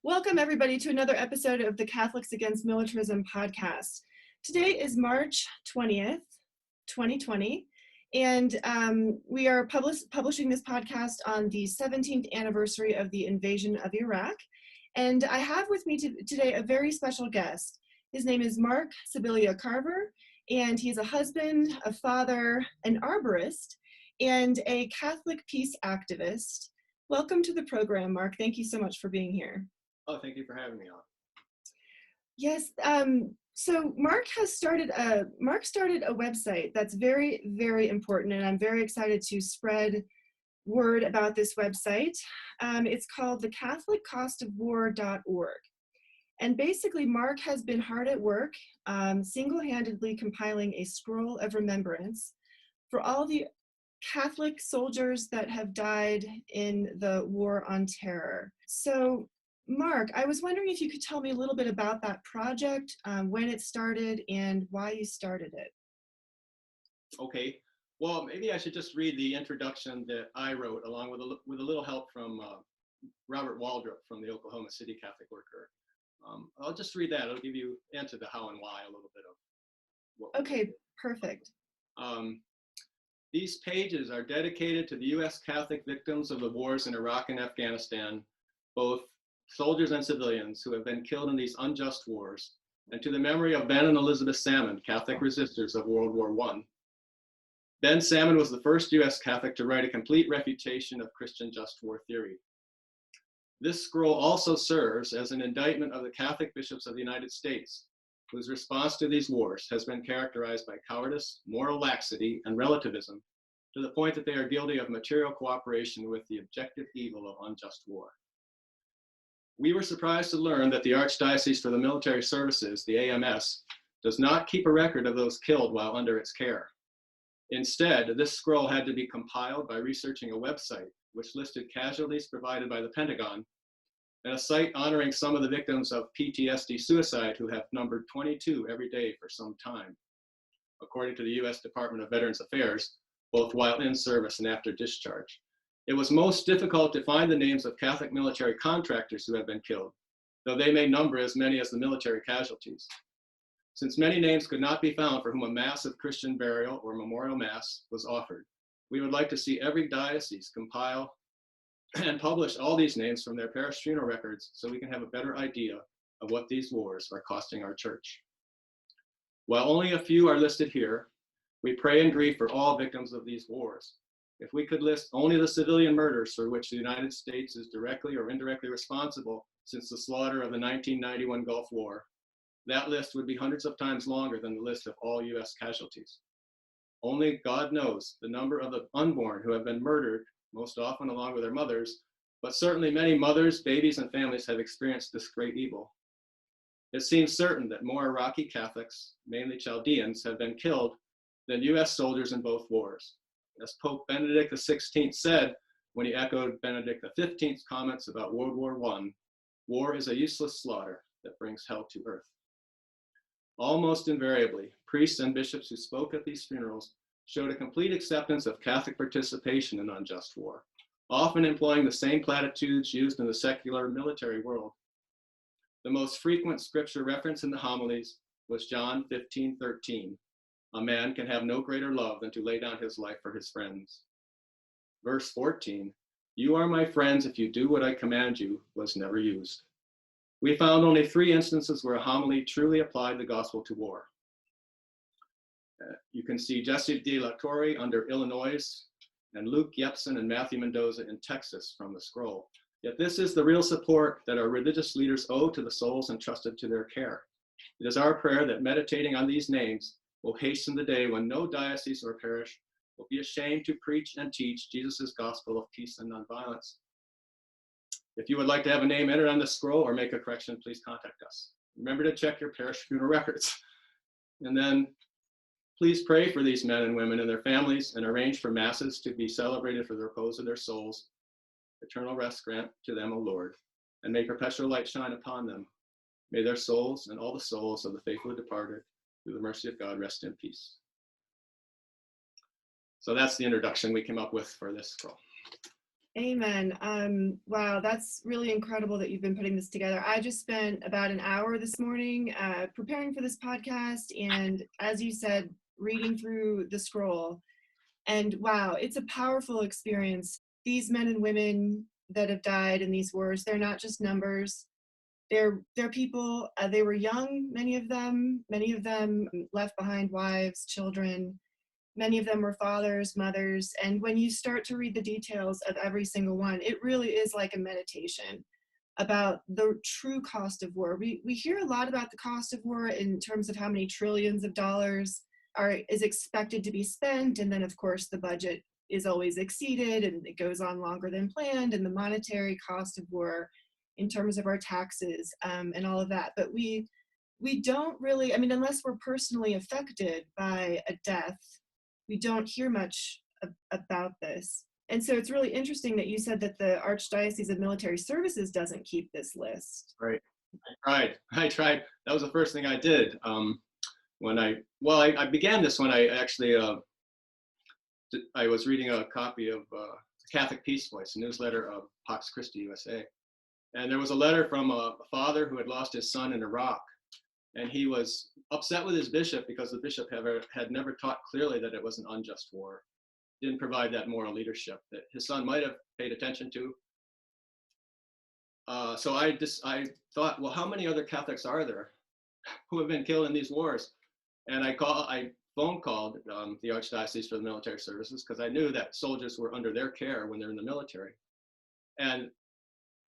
Welcome everybody to another episode of the Catholics Against Militarism podcast. Today is March 20th, 2020, and we are publishing this podcast on the 17th anniversary of the invasion of Iraq. And I have with me today a very special guest. His name is Mark Scibilia-Carver, and he's a husband, a father, an arborist, and a Catholic peace activist. Welcome to the program, Mark. Thank you so much for being here. Oh, thank you for having me on. Yes, so Mark started a website that's very, very important, and I'm very excited to spread word about this website. It's called thecatholicCostOfWar.org. And basically, Mark has been hard at work, single-handedly compiling a scroll of remembrance for all the Catholic soldiers that have died in the War on Terror. So, Mark, I was wondering if you could tell me a little bit about that project, when it started, and why you started it. Okay, well, maybe I should just read the introduction that I wrote, along with a little help from Robert Waldrop from the Oklahoma City Catholic Worker. I'll just read that. It'll give you into the how and why a little bit of what. Okay, perfect. These pages are dedicated to the U.S. Catholic victims of the wars in Iraq and Afghanistan, both soldiers and civilians who have been killed in these unjust wars, and to the memory of Ben and Elizabeth Salmon, Catholic resistors of World War I. Ben Salmon was the first U.S. Catholic to write a complete refutation of Christian just war theory. This scroll also serves as an indictment of the Catholic bishops of the United States, whose response to these wars has been characterized by cowardice, moral laxity, and relativism, to the point that they are guilty of material cooperation with the objective evil of unjust war. We were surprised to learn that the Archdiocese for the Military Services, the AMS, does not keep a record of those killed while under its care. Instead, this scroll had to be compiled by researching a website which listed casualties provided by the Pentagon, and a site honoring some of the victims of PTSD suicide who have numbered 22 every day for some time, according to the U.S. Department of Veterans Affairs, both while in service and after discharge. It was most difficult to find the names of Catholic military contractors who have been killed, though they may number as many as the military casualties. Since many names could not be found for whom a massive Christian burial or memorial mass was offered, we would like to see every diocese compile and publish all these names from their parish funeral records so we can have a better idea of what these wars are costing our church. While only a few are listed here, we pray and grieve for all victims of these wars. If we could list only the civilian murders for which the United States is directly or indirectly responsible since the slaughter of the 1991 Gulf War, that list would be hundreds of times longer than the list of all U.S. casualties. Only God knows the number of the unborn who have been murdered, most often along with their mothers, but certainly many mothers, babies, and families have experienced this great evil. It seems certain that more Iraqi Catholics, mainly Chaldeans, have been killed than U.S. soldiers in both wars. As Pope Benedict XVI said when he echoed Benedict XV's comments about World War I, war is a useless slaughter that brings hell to earth. Almost invariably, priests and bishops who spoke at these funerals showed a complete acceptance of Catholic participation in unjust war, often employing the same platitudes used in the secular military world. The most frequent scripture reference in the homilies was John 15:13. A man can have no greater love than to lay down his life for his friends. Verse 14, you are my friends if you do what I command you, was never used. We found only 3 instances where a homily truly applied the gospel to war. You can see Jesse De La Torre under Illinois, and Luke Yepson and Matthew Mendoza in Texas from the scroll. Yet this is the real support that our religious leaders owe to the souls entrusted to their care. It is our prayer that meditating on these names will hasten the day when no diocese or parish will be ashamed to preach and teach Jesus' gospel of peace and nonviolence. If you would like to have a name entered on the scroll or make a correction, please contact us. Remember to check your parish funeral records. And then please pray for these men and women and their families and arrange for masses to be celebrated for the repose of their souls. Eternal rest grant to them, O Lord, and may perpetual light shine upon them. May their souls and all the souls of the faithful departed, through the mercy of God, rest in peace. So that's the introduction we came up with for this scroll. Amen. Wow, that's really incredible that you've been putting this together. I just spent about an hour this morning preparing for this podcast, and as you said, reading through the scroll. And wow, it's a powerful experience. These men and women that have died in these wars, they're not just numbers. They're people. They were young, many of them. Many of them left behind wives, children. Many of them were fathers, mothers, and when you start to read the details of every single one, it really is like a meditation about the true cost of war. We hear a lot about the cost of war in terms of how many trillions of dollars is expected to be spent, and then of course the budget is always exceeded and it goes on longer than planned, and the monetary cost of war in terms of our taxes and all of that. But we don't really, I mean, unless we're personally affected by a death, we don't hear much about this. And so it's really interesting that you said that the Archdiocese of Military Services doesn't keep this list. Right. I tried. That was the first thing I did. I began this when I actually, I was reading a copy of Catholic Peace Voice, a newsletter of Pax Christi USA. And there was a letter from a father who had lost his son in Iraq. And he was upset with his bishop because the bishop had never taught clearly that it was an unjust war. Didn't provide that moral leadership that his son might have paid attention to. So I thought, well, how many other Catholics are there who have been killed in these wars? And I phone called the Archdiocese for the Military Services because I knew that soldiers were under their care when they're in the military. And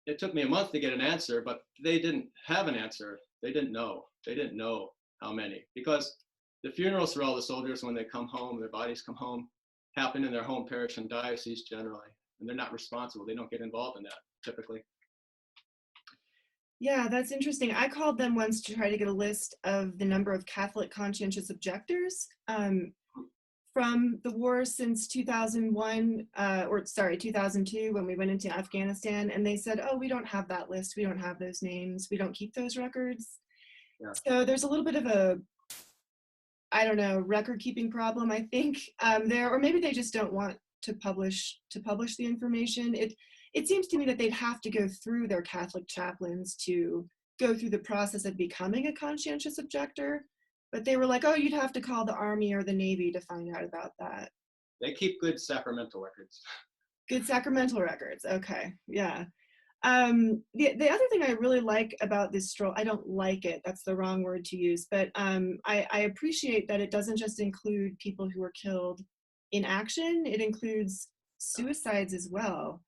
it took me a month to get an answer, but they didn't have an answer. They didn't know. They didn't know how many, because the funerals for all the soldiers when they come home, their bodies come home, happen in their home parish and diocese generally, and they're not responsible. They don't get involved in that typically. Yeah, that's interesting. I called them once to try to get a list of the number of Catholic conscientious objectors from the war since 2001, 2002, when we went into Afghanistan, and they said, oh, we don't have that list. We don't have those names. We don't keep those records. Yeah. So there's a little bit of a, I don't know, record keeping problem, I think, there, or maybe they just don't want to publish the information. It seems to me that they'd have to go through their Catholic chaplains to go through the process of becoming a conscientious objector. But they were like, oh, you'd have to call the Army or the Navy to find out about that. They keep good sacramental records. Good sacramental records, okay, yeah. The other thing I really like about this scroll, I don't like it, that's the wrong word to use, but I appreciate that it doesn't just include people who were killed in action, it includes suicides as well.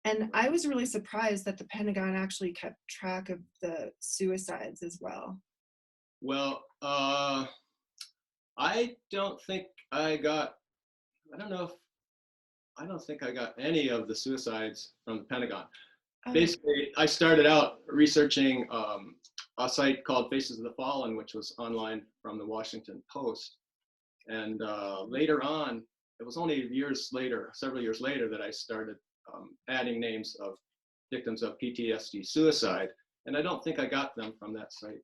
And I was really surprised that the Pentagon actually kept track of the suicides as well. Well, I don't think I got any of the suicides from the Pentagon. Basically, I started out researching a site called Faces of the Fallen, which was online from the Washington Post. And later on, it was only several years later, that I started adding names of victims of PTSD suicide. And I don't think I got them from that site.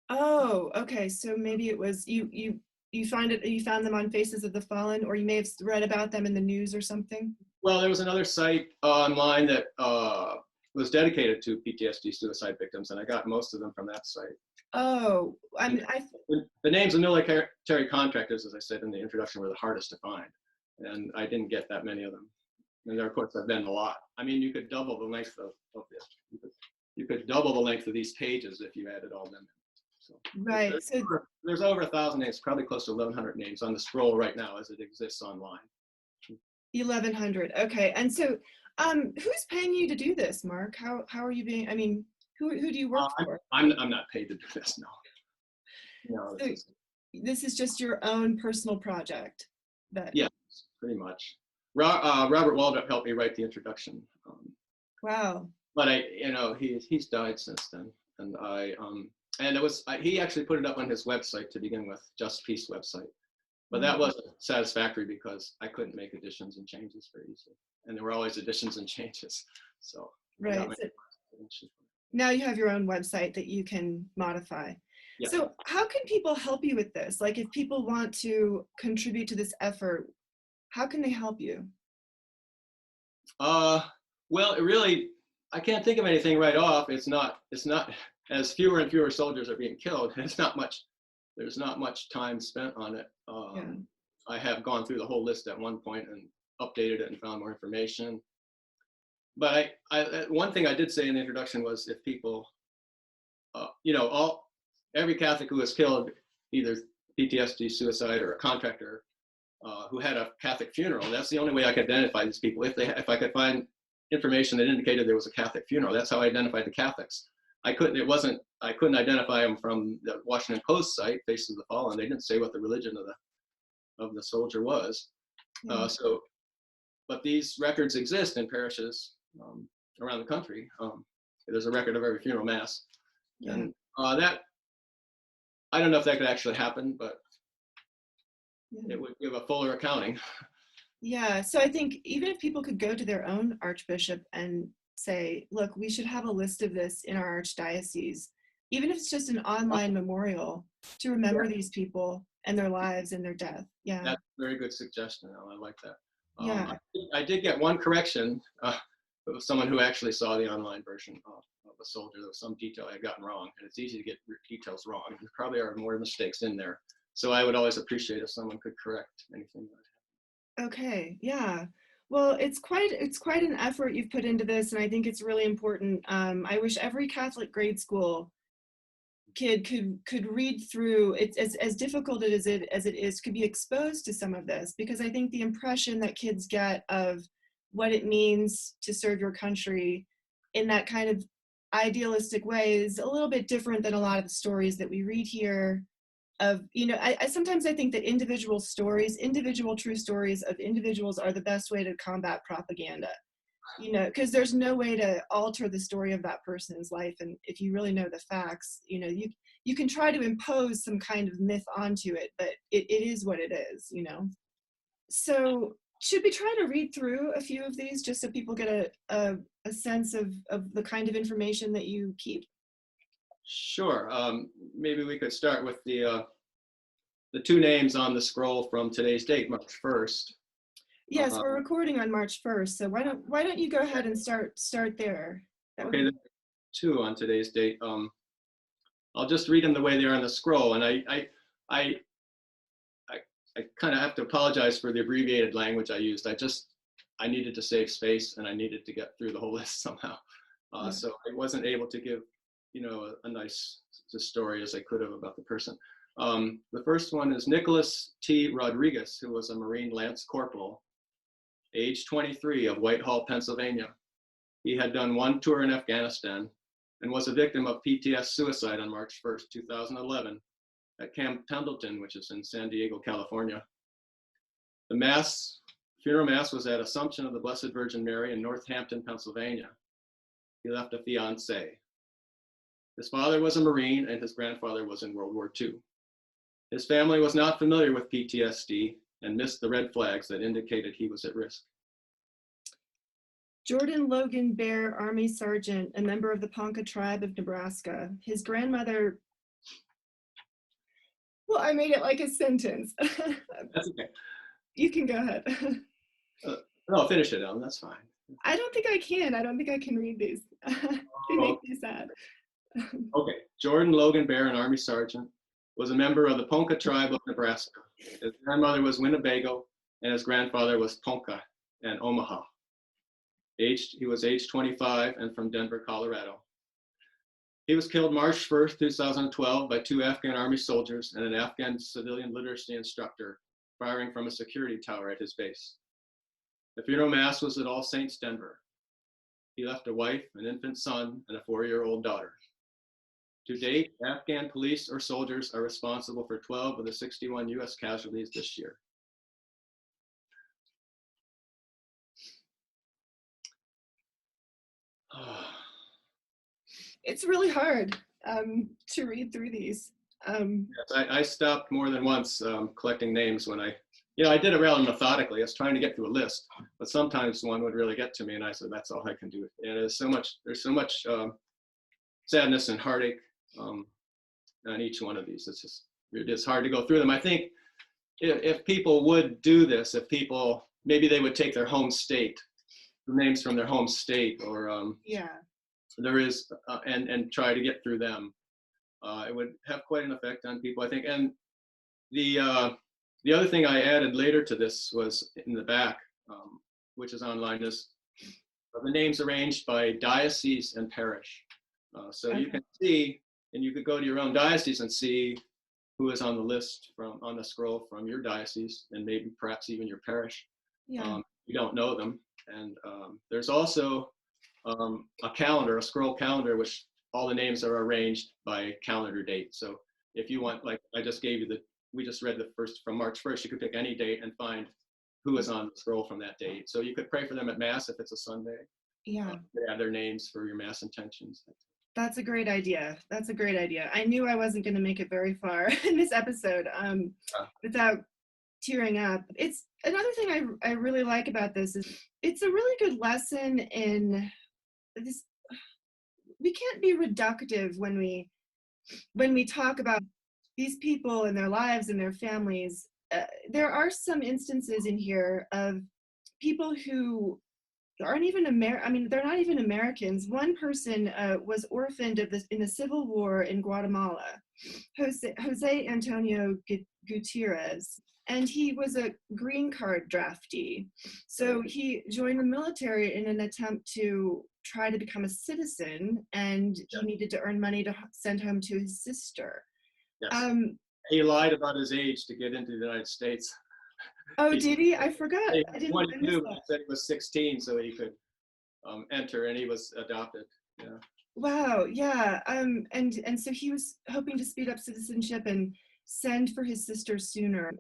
Oh, okay. So maybe it was you found them on Faces of the Fallen, or you may have read about them in the news or something. Well, there was another site online that was dedicated to PTSD suicide victims, and I got most of them from that site. Oh, the names of military contractors, as I said in the introduction, were the hardest to find, and I didn't get that many of them. And there, of course, have been a lot. I mean, you could double the length of this. You could double the length of these pages if you added all of them. So right. There's over 1,000 names, probably close to 1,100 names on the scroll right now as it exists online. 1,100. Okay. And so, who's paying you to do this, Mark? How are you being? I mean, who do you work for? I'm not paid to do this. No. So this is just your own personal project. Yeah, pretty much. Robert Waldrop helped me write the introduction. Wow. But he's died since then, and he actually put it up on his website to begin with, Just Peace website. But that wasn't satisfactory because I couldn't make additions and changes very easily. And there were always additions and changes. So right. So now you have your own website that you can modify. Yeah. So how can people help you with this? Like if people want to contribute to this effort, how can they help you? Well, it really, I can't think of anything right off. It's not, as fewer and fewer soldiers are being killed, there's not much time spent on it. Yeah. I have gone through the whole list at one point and updated it and found more information. But one thing I did say in the introduction was if people, every Catholic who was killed, either PTSD, suicide, or a contractor who had a Catholic funeral, that's the only way I could identify these people. If I could find information that indicated there was a Catholic funeral, that's how I identified the Catholics. I couldn't identify them from the Washington Post site, Faces of the Fallen. They didn't say what the religion of the soldier was. But these records exist in parishes around the country. There's a record of every funeral mass. Yeah. And that, I don't know if that could actually happen, but it would give a fuller accounting. Yeah, so I think even if people could go to their own archbishop and say, look, we should have a list of this in our archdiocese, even if it's just an online memorial to remember these people and their lives and their death. Yeah. That's a very good suggestion. I like that. Yeah. I did get one correction. It was someone who actually saw the online version of a soldier. There was some detail I had gotten wrong, and it's easy to get details wrong. There probably are more mistakes in there. So I would always appreciate if someone could correct anything. Okay, yeah. Well, it's quite an effort you've put into this, and I think it's really important. I wish every Catholic grade school kid could read through. It's as difficult as it is, could be exposed to some of this, because I think the impression that kids get of what it means to serve your country in that kind of idealistic way is a little bit different than a lot of the stories that we read here. I sometimes I think that individual true stories of individuals are the best way to combat propaganda, because there's no way to alter the story of that person's life. And if you really know the facts, you can try to impose some kind of myth onto it, but it is what it is, So should we try to read through a few of these just so people get a sense of the kind of information that you keep? Sure. Maybe we could start with the two names on the scroll from today's date, March 1st. Yes, we're recording on March 1st, so why don't you go ahead and start there? Okay, there are two on today's date. I'll just read them the way they are on the scroll, and I kind of have to apologize for the abbreviated language I used. I needed to save space, and I needed to get through the whole list somehow. So I wasn't able to give a nice story as I could have about the person. The first one is Nicholas T. Rodriguez, who was a Marine Lance Corporal, age 23, of Whitehall, Pennsylvania. He had done one tour in Afghanistan and was a victim of PTSD suicide on March 1st, 2011 at Camp Pendleton, which is in San Diego, California. The funeral mass was at Assumption of the Blessed Virgin Mary in Northampton, Pennsylvania. He left a fiancée. His father was a Marine and his grandfather was in World War II. His family was not familiar with PTSD and missed the red flags that indicated he was at risk. Jordan Logan Bear, Army Sergeant, a member of the Ponca tribe of Nebraska. His grandmother, well, I made it like a sentence. That's okay. You can go ahead. No, finish it, Ellen, that's fine. I don't think I can read these. They make me sad. Okay, Jordan Logan Bear, an Army Sergeant, was a member of the Ponca tribe of Nebraska. His grandmother was Winnebago, and his grandfather was Ponca and Omaha. He was age 25 and from Denver, Colorado. He was killed March 1st, 2012 by 2 Afghan Army soldiers and an Afghan civilian literacy instructor firing from a security tower at his base. The funeral mass was at All Saints, Denver. He left a wife, an infant son, and a 4-year-old daughter. To date, Afghan police or soldiers are responsible for 12 of the 61 US casualties this year. It's really hard to read through these. Yes, I stopped more than once collecting names when I did it rather methodically. I was trying to get through a list, but sometimes one would really get to me, and I said, that's all I can do. And there's so much sadness and heartache on each one of these. It's hard to go through them. I think if people would do this, maybe they would take their home state names from their home state, or Yeah. there is, and try to get through them. It would have quite an effect on people, I think. And the other thing I added later to this was in the back, which is online, is the names arranged by diocese and parish. So you can see, and you could go to your own diocese and see who is on the list on the scroll from your diocese, and maybe perhaps even your parish. Yeah. You don't know them. And there's also a calendar, a scroll calendar, which all the names are arranged by calendar date. So if you want, like I just gave you we just read the first from March 1st, you could pick any date and find who is on the scroll from that date. So you could pray for them at Mass if it's a Sunday. Yeah. Add their names for your Mass intentions. That's a great idea. That's a great idea. I knew I wasn't going to make it very far in this episode without tearing up. It's another thing I really like about this is it's a really good lesson in this. We can't be reductive when we talk about these people and their lives and their families. There are some instances in here of people who aren't even they're not even Americans. One person was orphaned in the Civil War in Guatemala, Jose Antonio Guitirrez, and he was a green card draftee. So he joined the military in an attempt to try to become a citizen, and he needed to earn money to send home to his sister. Yes. He lied about his age to get into the United States. Oh, did he? I forgot. I didn't. 22, he said he was 16, so he could enter, and he was adopted. Yeah. Wow. Yeah. And so he was hoping to speed up citizenship and send for his sister sooner.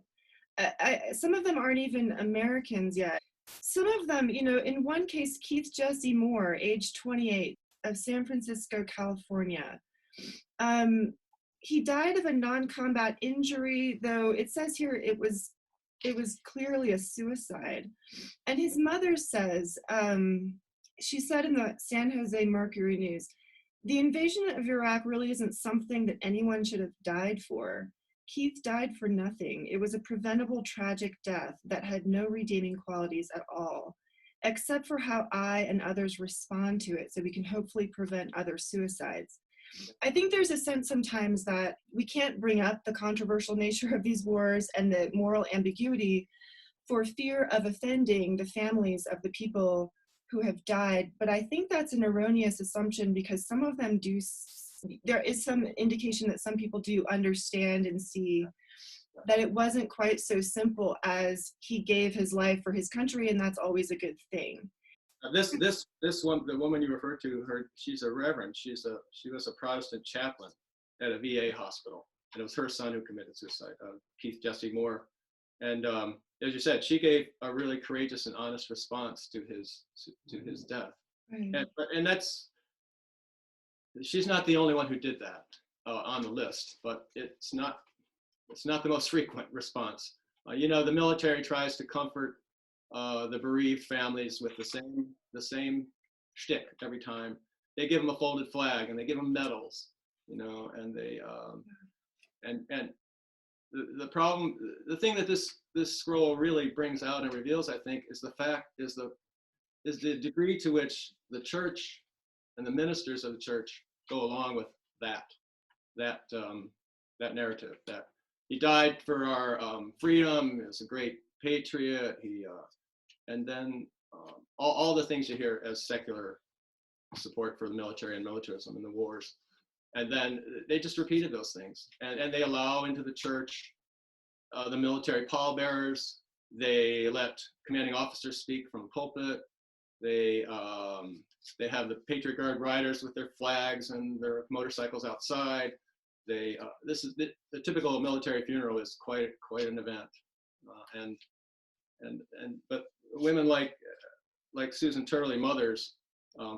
Some of them aren't even Americans yet. Some of them, in one case, Keith Jesse Moore, age 28, of San Francisco, California. He died of a non-combat injury, though it says here it was clearly a suicide. And his mother says, she said in the San Jose Mercury News, the invasion of Iraq really isn't something that anyone should have died for. Keith died for nothing. It was a preventable, tragic death that had no redeeming qualities at all, except for how I and others respond to it, so we can hopefully prevent other suicides. I think there's a sense sometimes that we can't bring up the controversial nature of these wars and the moral ambiguity for fear of offending the families of the people who have died. But I think that's an erroneous assumption, because some of them there is some indication that some people do understand and see that it wasn't quite so simple as he gave his life for his country, and that's always a good thing. This one, the woman you referred to, she's a reverend. She was a Protestant chaplain at a VA hospital, and it was her son who committed suicide, Keith Jesse Moore. And as you said, she gave a really courageous and honest response to his death. Right. And she's not the only one who did that on the list, but it's not the most frequent response. The military tries to comfort the bereaved families with the same shtick every time. They give them a folded flag and they give them medals, and they and the problem, the thing that this scroll really brings out and reveals, I think, is the degree to which the church and the ministers of the church go along with that narrative, that he died for our freedom. He was a great patriot. And then all the things you hear as secular support for the military and militarism and the wars. And then they just repeated those things. And they allow into the church the military pallbearers. They let commanding officers speak from the pulpit. They have the Patriot Guard riders with their flags and their motorcycles outside. This is the typical military funeral is quite an event. But women like Susan Turley, mothers,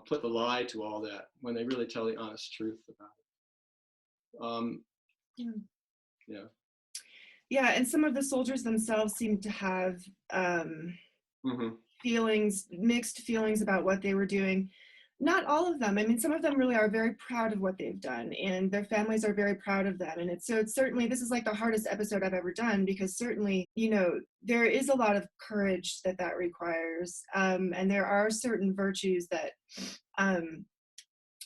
put the lie to all that when they really tell the honest truth about it. Yeah, and some of the soldiers themselves seem to have mixed feelings about what they were doing. Not all of them. I mean, some of them really are very proud of what they've done, and their families are very proud of them. And it's certainly, this is like the hardest episode I've ever done, because certainly, you know, there is a lot of courage that requires, and there are certain virtues that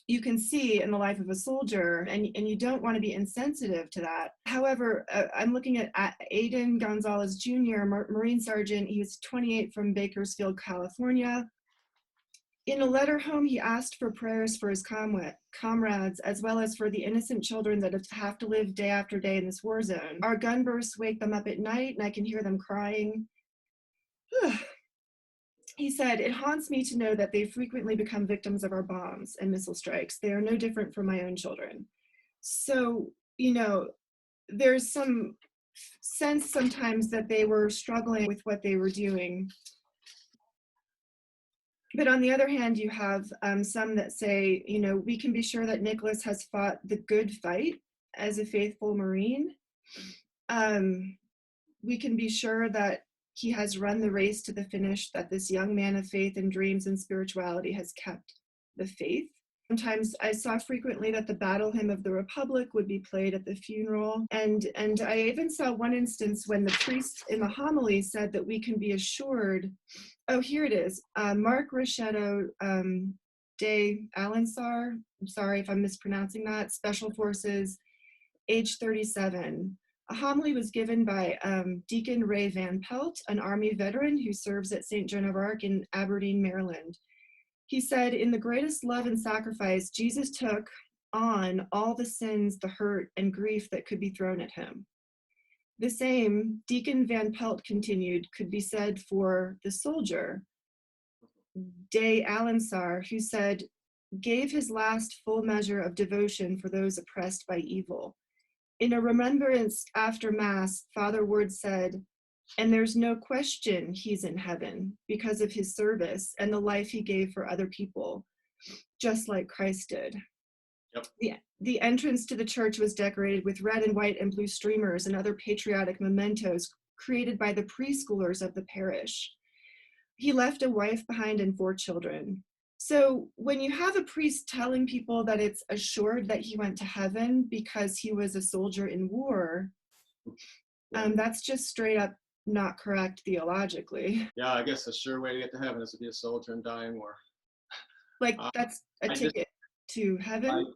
you can see in the life of a soldier, and you don't want to be insensitive to that. However, I'm looking at Aiden Gonzalez Jr., Marine Sergeant. He was 28, from Bakersfield, California. In a letter home, he asked for prayers for his comrades, as well as for the innocent children that have to live day after day in this war zone. Our gun bursts wake them up at night, and I can hear them crying. He said, "It haunts me to know that they frequently become victims of our bombs and missile strikes. They are no different from my own children." So, you know, there's some sense sometimes that they were struggling with what they were doing. But on the other hand, you have some that say, you know, we can be sure that Nicholas has fought the good fight as a faithful Marine. We can be sure that he has run the race to the finish, that this young man of faith and dreams and spirituality has kept the faith. Sometimes I saw frequently that the Battle Hymn of the Republic would be played at the funeral. And I even saw one instance when the priest in the homily said that we can be assured, oh, here it is, Mark Rochetto de Alencar, I'm sorry if I'm mispronouncing that, Special Forces, age 37. A homily was given by Deacon Ray Van Pelt, an Army veteran who serves at St. Joan of Arc in Aberdeen, Maryland. He said, "In the greatest love and sacrifice, Jesus took on all the sins, the hurt, and grief that could be thrown at him." The same, Deacon Van Pelt continued, could be said for the soldier, de Alencar, who said, "Gave his last full measure of devotion for those oppressed by evil." In a remembrance after Mass, Father Ward said, "And there's no question he's in heaven because of his service and the life he gave for other people, just like Christ did." Yep. The entrance to the church was decorated with red and white and blue streamers and other patriotic mementos created by the preschoolers of the parish. He left a wife behind and 4 children. So when you have a priest telling people that it's assured that he went to heaven because he was a soldier in war, that's just straight up not correct theologically. Yeah, I guess a sure way to get to heaven is to be a soldier and die in war. Like that's a ticket to heaven?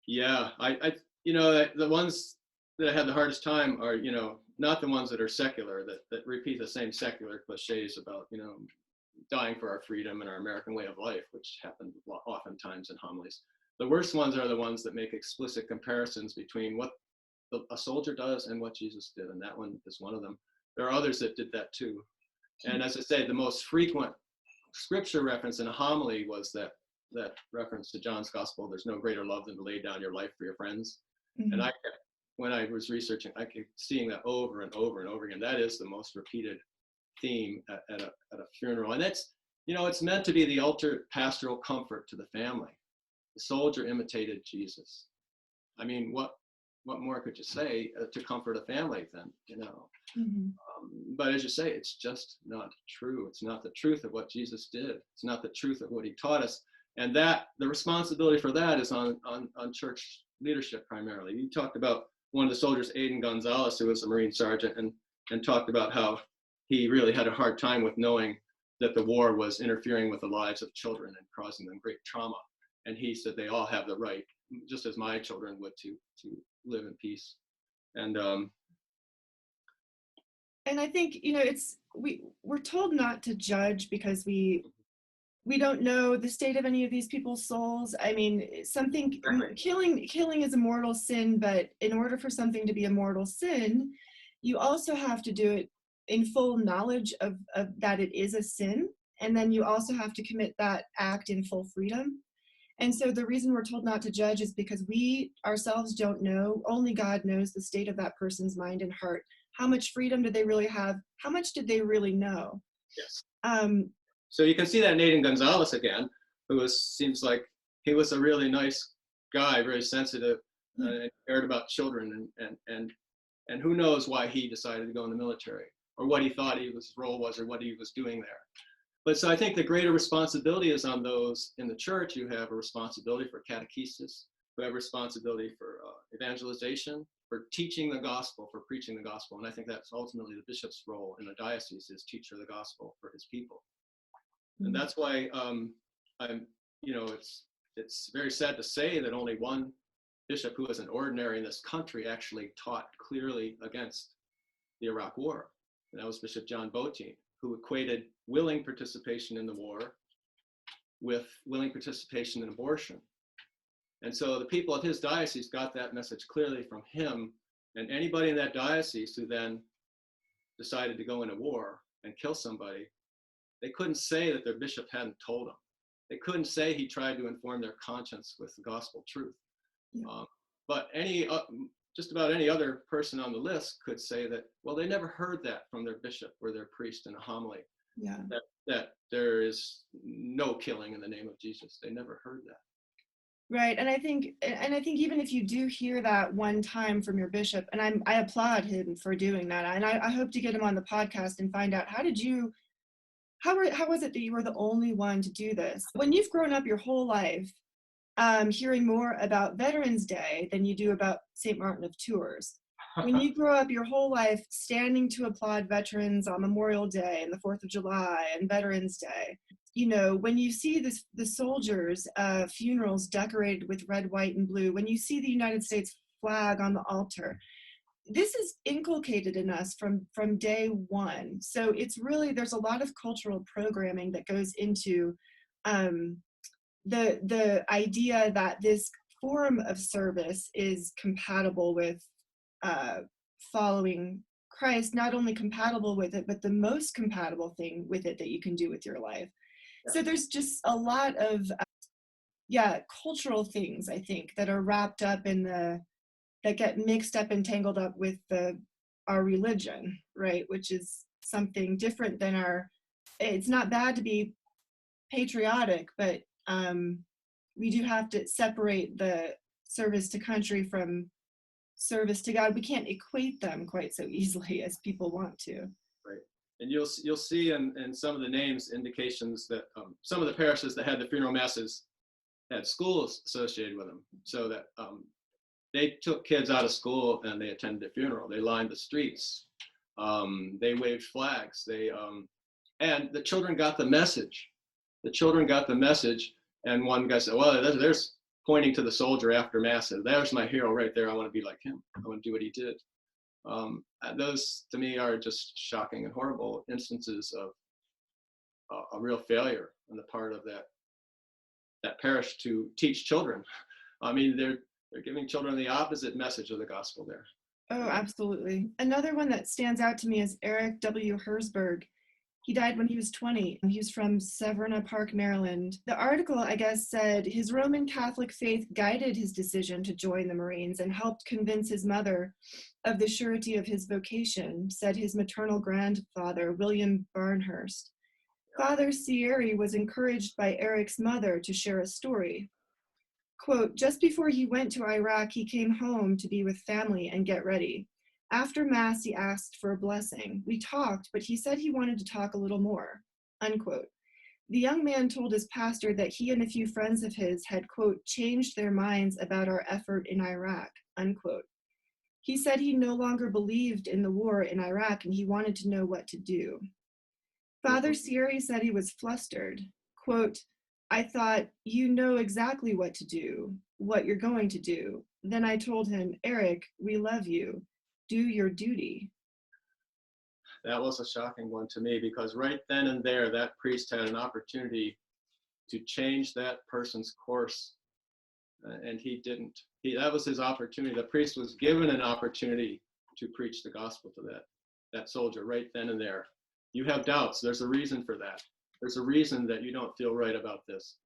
I you know, the ones that had the hardest time are, you know, not the ones that are secular, that repeat the same secular cliches about, you know, dying for our freedom and our American way of life, which happen oftentimes in homilies. The worst ones are the ones that make explicit comparisons between what a soldier does and what Jesus did, and that one is one of them. There are others that did that too. And as I say, the most frequent scripture reference in a homily was that reference to John's Gospel, "There's no greater love than to lay down your life for your friends." Mm-hmm. And when I was researching, I kept seeing that over and over and over again. That is the most repeated theme at a funeral. And that's, you know, it's meant to be the ultimate pastoral comfort to the family. The soldier imitated Jesus. I mean, what more could you say to comfort a family than, you know? Mm-hmm. But as you say, it's just not true. It's not the truth of what Jesus did. It's not the truth of what he taught us. And that the responsibility for that is on church leadership primarily. You talked about one of the soldiers, Aiden Gonzalez, who was a Marine sergeant, and talked about how he really had a hard time with knowing that the war was interfering with the lives of children and causing them great trauma. And he said they all have the right, just as my children would, to live in peace. And I think, you know, we're told not to judge because we don't know the state of any of these people's souls. I mean, killing is a mortal sin, but in order for something to be a mortal sin, you also have to do it in full knowledge of that it is a sin. And then you also have to commit that act in full freedom. And so the reason we're told not to judge is because we ourselves don't know. Only God knows the state of that person's mind and heart. How much freedom did they really have? How much did they really know? Yes. So you can see that in Aiden Gonzalez again, who seems like he was a really nice guy, very sensitive, and cared about children, and who knows why he decided to go in the military, or what he thought his role was, or what he was doing there. so I think the greater responsibility is on those in the church who have a responsibility for catechesis, who have responsibility for evangelization, for teaching the gospel, for preaching the gospel. And I think that's ultimately the bishop's role in a diocese, is teacher of the gospel for his people. And that's why it's very sad to say that only one bishop who was an ordinary in this country actually taught clearly against the Iraq War. And that was Bishop John Botein, who equated willing participation in the war with willing participation in abortion. And so the people of his diocese got that message clearly from him, and anybody in that diocese who then decided to go into war and kill somebody, they couldn't say that their bishop hadn't told them. They couldn't say he tried to inform their conscience with the gospel truth. Yeah. But just about any other person on the list could say that, well, they never heard that from their bishop or their priest in a homily. Yeah. That there is no killing in the name of Jesus. They never heard that. Right, and I think even if you do hear that one time from your bishop, and I applaud him for doing that, and I hope to get him on the podcast and find out how was it that you were the only one to do this? When you've grown up your whole life hearing more about Veterans Day than you do about St. Martin of Tours, when you grow up your whole life standing to applaud veterans on Memorial Day and the 4th of July and Veterans Day, when you see the soldiers' funerals decorated with red, white, and blue, when you see the United States flag on the altar, this is inculcated in us from day one. So it's really, there's a lot of cultural programming that goes into the idea that this form of service is compatible with following Christ, not only compatible with it, but the most compatible thing with it that you can do with your life. Yeah. So there's just a lot of cultural things, I think, that are wrapped up that get mixed up and tangled up with our religion, right? Which is something different than it's not bad to be patriotic, but we do have to separate the service to country from service to God. We can't equate them quite so easily as people want to. Right. And you'll see in some of the names indications that some of the parishes that had the funeral masses had schools associated with them, so that they took kids out of school and they attended the funeral. They lined the streets. They waved flags. And the children got the message. The children got the message. And one guy said, well, there's pointing to the soldier after Mass. There's my hero right there. I want to be like him. I want to do what he did. Those, to me, are just shocking and horrible instances of a real failure on the part of that parish to teach children. I mean, they're giving children the opposite message of the gospel there. Oh, absolutely. Another one that stands out to me is Eric W. Herzberg. He died when he was 20. He was from Severna Park, Maryland. The article, I guess, said his Roman Catholic faith guided his decision to join the Marines and helped convince his mother of the surety of his vocation, said his maternal grandfather, William Barnhurst. Father Scieri was encouraged by Eric's mother to share a story. Quote, just before he went to Iraq, he came home to be with family and get ready. After Mass, he asked for a blessing. We talked, but he said he wanted to talk a little more, unquote. The young man told his pastor that he and a few friends of his had, quote, changed their minds about our effort in Iraq, unquote. He said he no longer believed in the war in Iraq and he wanted to know what to do. Father Scieri said he was flustered. Quote, I thought, you know exactly what to do, what you're going to do. Then I told him, Eric, we love you. Do your duty. That was a shocking one to me, because right then and there, that priest had an opportunity to change that person's course, and he didn't. That was his opportunity. The priest was given an opportunity to preach the gospel to that soldier right then and there. You have doubts. There's a reason for that. There's a reason that you don't feel right about this.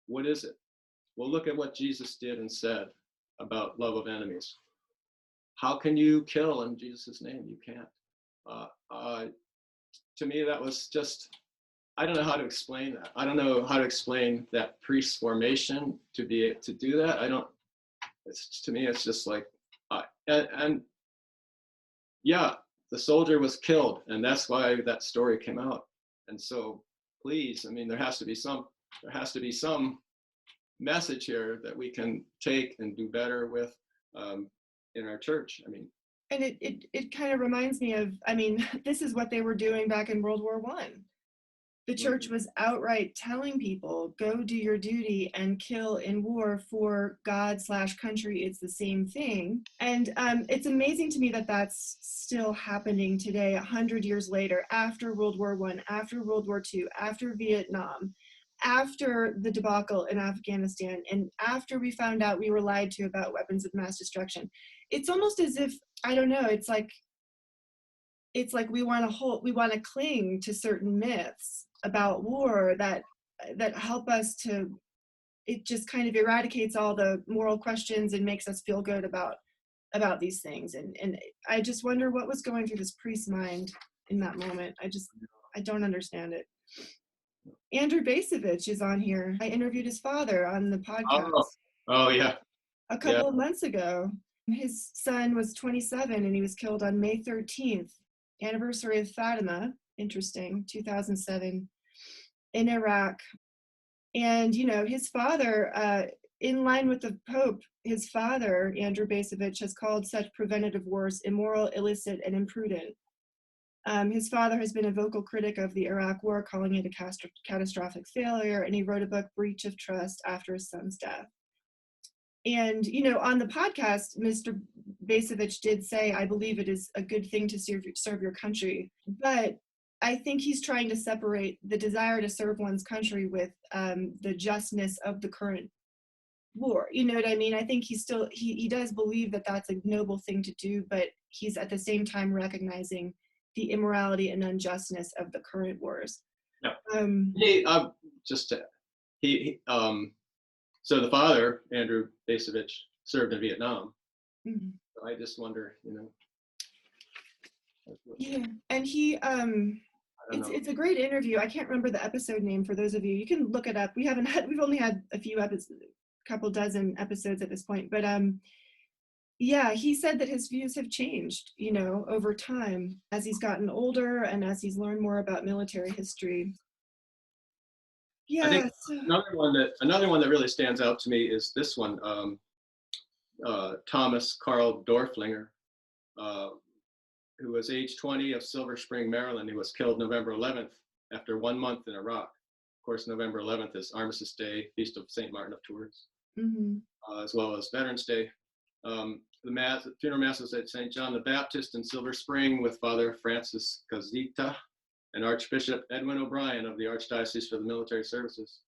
What is it? Well, look at what Jesus did and said about love of enemies. How can you kill in Jesus' name? You can't. To me, that was just, I don't know how to explain that. I don't know how to explain that priest's formation to be able to do that. To me, it's just like, the soldier was killed, and that's why that story came out. And so please, I mean, there has to be some message here that we can take and do better with in our church. I mean, and it kind of reminds me of, I mean, this is what they were doing back in World War I. The church was outright telling people, go do your duty and kill in war for God/country. It's the same thing. And it's amazing to me that that's still happening today, 100 years later, after World War I, after World War II, after Vietnam, after the debacle in Afghanistan, and after we found out we were lied to about weapons of mass destruction. It's almost as if, I don't know, it's like we want to cling to certain myths about war that help us to, it just kind of eradicates all the moral questions and makes us feel good about these things. And I just wonder what was going through this priest's mind in that moment. I don't understand it. Andrew Basevich is on here. I interviewed his father on the podcast. Oh yeah. A couple of months ago. His son was 27 and he was killed on May 13th, anniversary of Fatima, interesting, 2007, in Iraq. And, you know, his father, in line with the Pope, his father, Andrew Basevich, has called such preventative wars immoral, illicit, and imprudent. His father has been a vocal critic of the Iraq War, calling it a catastrophic failure, and he wrote a book, Breach of Trust, after his son's death. And, you know, on the podcast, Mr. Basevich did say, I believe it is a good thing to serve your country. But I think he's trying to separate the desire to serve one's country with the justness of the current war. You know what I mean? I think he does believe that that's a noble thing to do, but he's at the same time recognizing the immorality and unjustness of the current wars. Yeah. So the father, Andrew Basevich, served in Vietnam. Mm-hmm. So I just wonder, you know. Yeah, and he, it's a great interview. I can't remember the episode name for those of you. You can look it up. We've only had a few episodes, a couple dozen episodes at this point. But yeah, he said that his views have changed, you know, over time as he's gotten older and as he's learned more about military history. Yeah. I think another one that really stands out to me is this one, Thomas Carl Dorflinger, who was age 20 of Silver Spring, Maryland. He was killed November 11th after 1 month in Iraq. Of course, November 11th is Armistice Day, Feast of St. Martin of Tours, as well as Veterans Day. The funeral mass was at St. John the Baptist in Silver Spring with Father Francis Cazita and Archbishop Edwin O'Brien of the Archdiocese for the Military Services.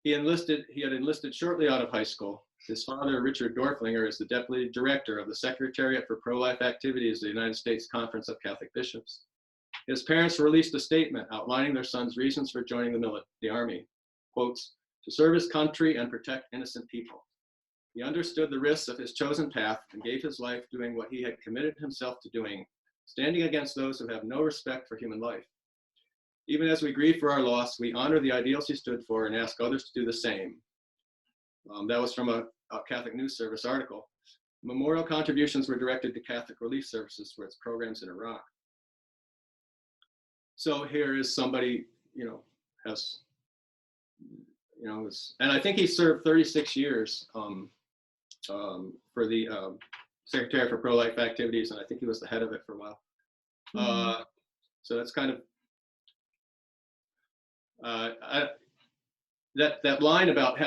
He had enlisted shortly out of high school. His father, Richard Dorflinger, is the Deputy Director of the Secretariat for Pro-Life Activities of the United States Conference of Catholic Bishops. His parents released a statement outlining their son's reasons for joining the Army. Quotes, to serve his country and protect innocent people. He understood the risks of his chosen path and gave his life doing what he had committed himself to doing, standing against those who have no respect for human life. Even as we grieve for our loss, we honor the ideals he stood for and ask others to do the same. That was from a Catholic News Service article. Memorial contributions were directed to Catholic Relief Services for its programs in Iraq. So here is somebody, you know, and I think he served 36 years for the Secretary for Pro-Life Activities, and I think he was the head of it for a while. So that's kind of, that line about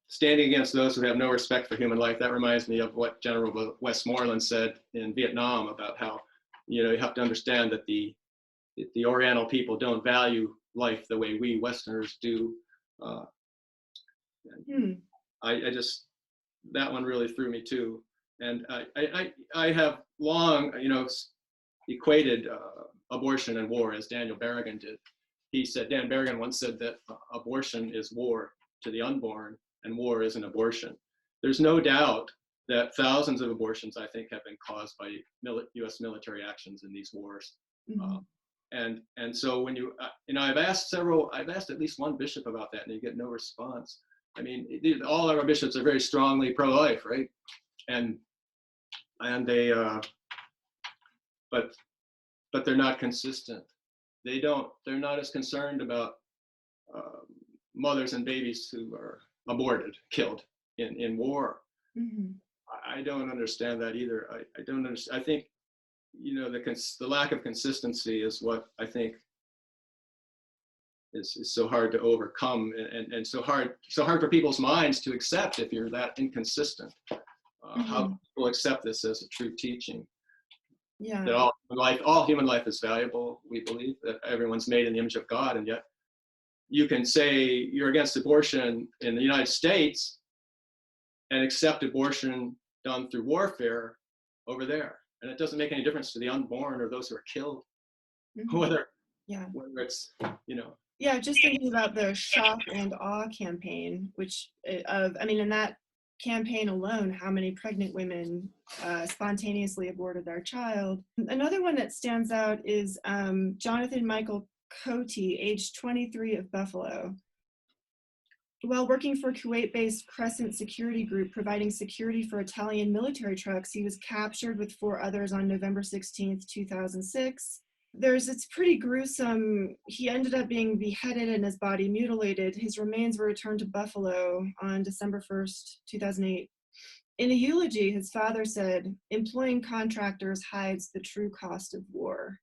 standing against those who have no respect for human life, that reminds me of what General Westmoreland said in Vietnam about how, you know, you have to understand that the Oriental people don't value life the way we Westerners do. I just, that one really threw me too. And I have long, you know, equated abortion and war as Daniel Berrigan did. Dan Berrigan once said that abortion is war to the unborn and war is an abortion. There's no doubt that thousands of abortions, I think, have been caused by U.S. military actions in these wars. And so when you know, I've asked at least one bishop about that, and you get no response. I mean, all our bishops are very strongly pro-life, right? And they, but they're not consistent. they're not as concerned about mothers and babies who are aborted, killed in war. Mm-hmm. I don't understand that either. I don't understand. I think, the lack of consistency is what I think is so hard to overcome, and so hard for people's minds to accept if you're that inconsistent. How people accept this as a true teaching. Yeah. That all human life is valuable. We believe that everyone's made in the image of God, and yet you can say you're against abortion in the United States and accept abortion done through warfare over there. And it doesn't make any difference to the unborn or those who are killed, whether it's, Yeah, just thinking about the shock and awe campaign, in that campaign alone, how many pregnant women spontaneously aborted their child. Another one that stands out is Jonathan Michael Cote, age 23, of Buffalo. While working for Kuwait-based Crescent Security Group, providing security for Italian military trucks, he was captured with 4 others on November 16th, 2006. It's pretty gruesome. He ended up being beheaded and his body mutilated. His remains were returned to Buffalo on December 1st, 2008. In a eulogy, his father said, "Employing contractors hides the true cost of war."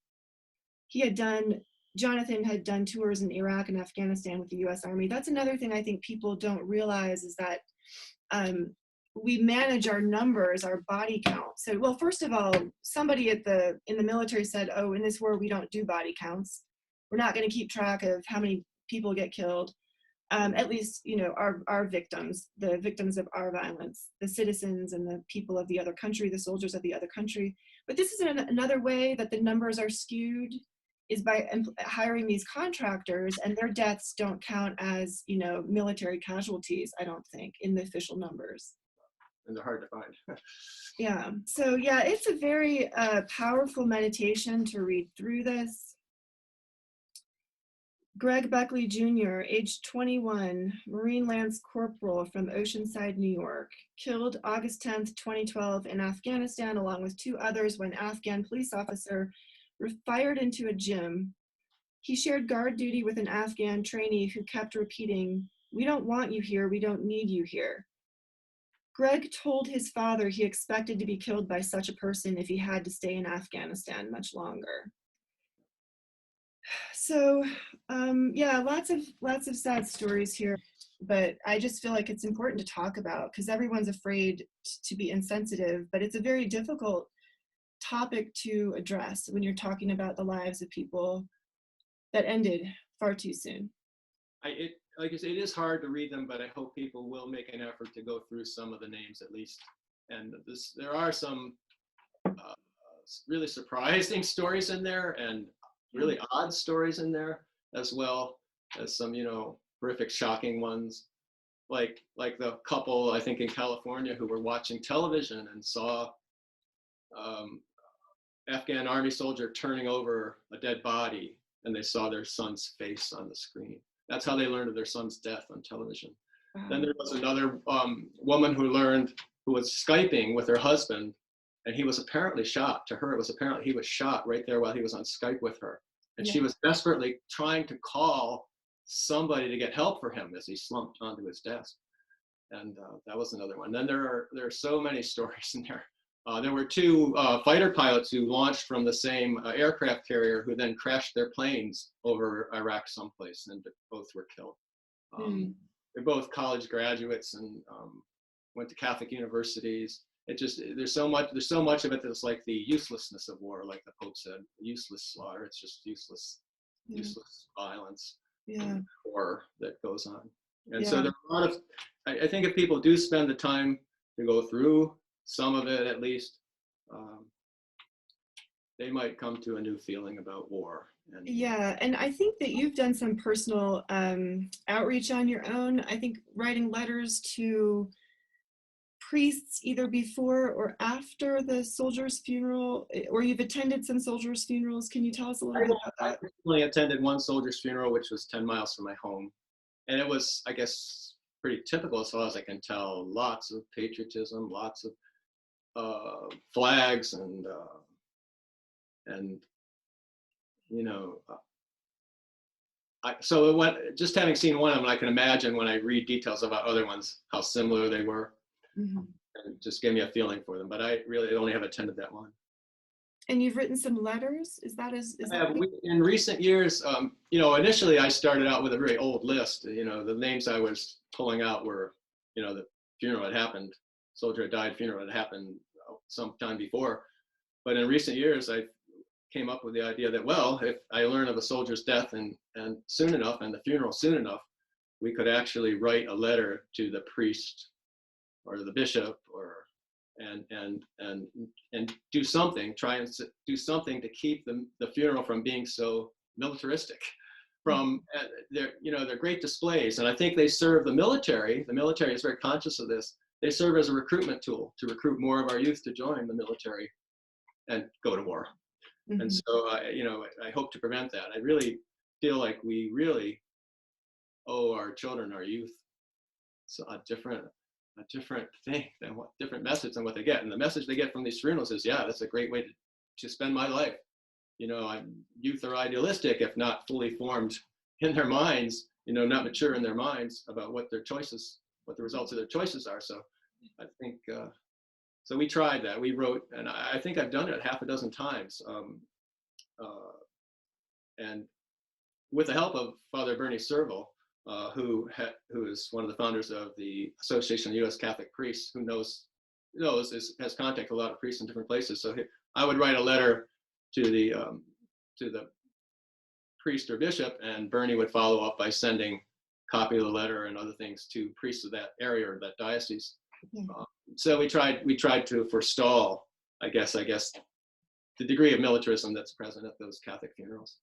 Jonathan had done tours in Iraq and Afghanistan with the U.S. Army. That's another thing I think people don't realize, is that we manage our numbers, our body count. So, well, first of all, somebody in the military said, "Oh, in this war, we don't do body counts. We're not going to keep track of how many people get killed. At least, our victims, the victims of our violence, the citizens and the people of the other country, the soldiers of the other country." But this is another way that the numbers are skewed, is by hiring these contractors, and their deaths don't count as, military casualties, I don't think, in the official numbers. And they're hard to find. Yeah. So yeah, it's a very powerful meditation to read through this. Greg Buckley Jr., age 21, Marine Lance Corporal from Oceanside, New York, killed August 10th, 2012 in Afghanistan, along with 2 others when Afghan police officer fired into a gym. He shared guard duty with an Afghan trainee who kept repeating, "We don't want you here, we don't need you here." Greg told his father he expected to be killed by such a person if he had to stay in Afghanistan much longer. So, lots of sad stories here, but I just feel like it's important to talk about, because everyone's afraid to be insensitive, but it's a very difficult topic to address when you're talking about the lives of people that ended far too soon. Like I said, it is hard to read them, but I hope people will make an effort to go through some of the names at least. And there are some really surprising stories in there, and really odd stories in there, as well as some, horrific, shocking ones. Like the couple, I think, in California who were watching television and saw Afghan army soldier turning over a dead body, and they saw their son's face on the screen. That's how they learned of their son's death on television. Wow. Then there was another woman who was Skyping with her husband, and he was apparently shot. To her, it was apparently he was shot right there while he was on Skype with her. And she was desperately trying to call somebody to get help for him as he slumped onto his desk. And that was another one. Then there are so many stories in there. There were 2 fighter pilots who launched from the same aircraft carrier, who then crashed their planes over Iraq someplace, and both were killed. They're both college graduates and went to Catholic universities. There's so much of it that's like the uselessness of war, like the Pope said, useless slaughter. It's just useless violence and horror that goes on. And so there are a lot of, I think if people do spend the time to go through some of it at least, they might come to a new feeling about war. And I think that you've done some personal outreach on your own. I think writing letters to priests either before or after the soldier's funeral, or you've attended some soldiers' funerals. Can you tell us a little bit about that? I recently attended one soldier's funeral, which was 10 miles from my home. And it was, I guess, pretty typical as far as I can tell. Lots of patriotism, lots of flags, and just having seen one of them, I can imagine when I read details about other ones, how similar they were. Mm-hmm. And it just gave me a feeling for them, but I really only have attended that one. And you've written some letters? In recent years, initially I started out with a very old list. The names I was pulling out were, the funeral had happened, soldier had died, funeral had happened some time before. But in recent years, I came up with the idea that, well, if I learn of a soldier's death and soon enough, and the funeral soon enough, we could actually write a letter to the priest or the bishop and do something, try and do something to keep the funeral from being so militaristic. From their great displays, and I think they serve the military. The military is very conscious of this. They serve as a recruitment tool to recruit more of our youth to join the military and go to war. Mm-hmm. And so, I hope to prevent that. I really feel like we really owe our children, our youth, a different thing than different message than what they get. And the message they get from these funerals is, yeah, that's a great way to spend my life. Youth are idealistic if not fully formed in their minds, not mature in their minds about what the results of their choices are. So I think, so we tried that. We wrote, and I think I've done it half a dozen times. And with the help of Father Bernie Serval, who is one of the founders of the Association of U.S. Catholic Priests, who has contact with a lot of priests in different places. So I would write a letter to the priest or bishop, and Bernie would follow up by sending a copy of the letter and other things to priests of that area or that diocese. Mm-hmm. So we tried to forestall, I guess, the degree of militarism that's present at those Catholic funerals.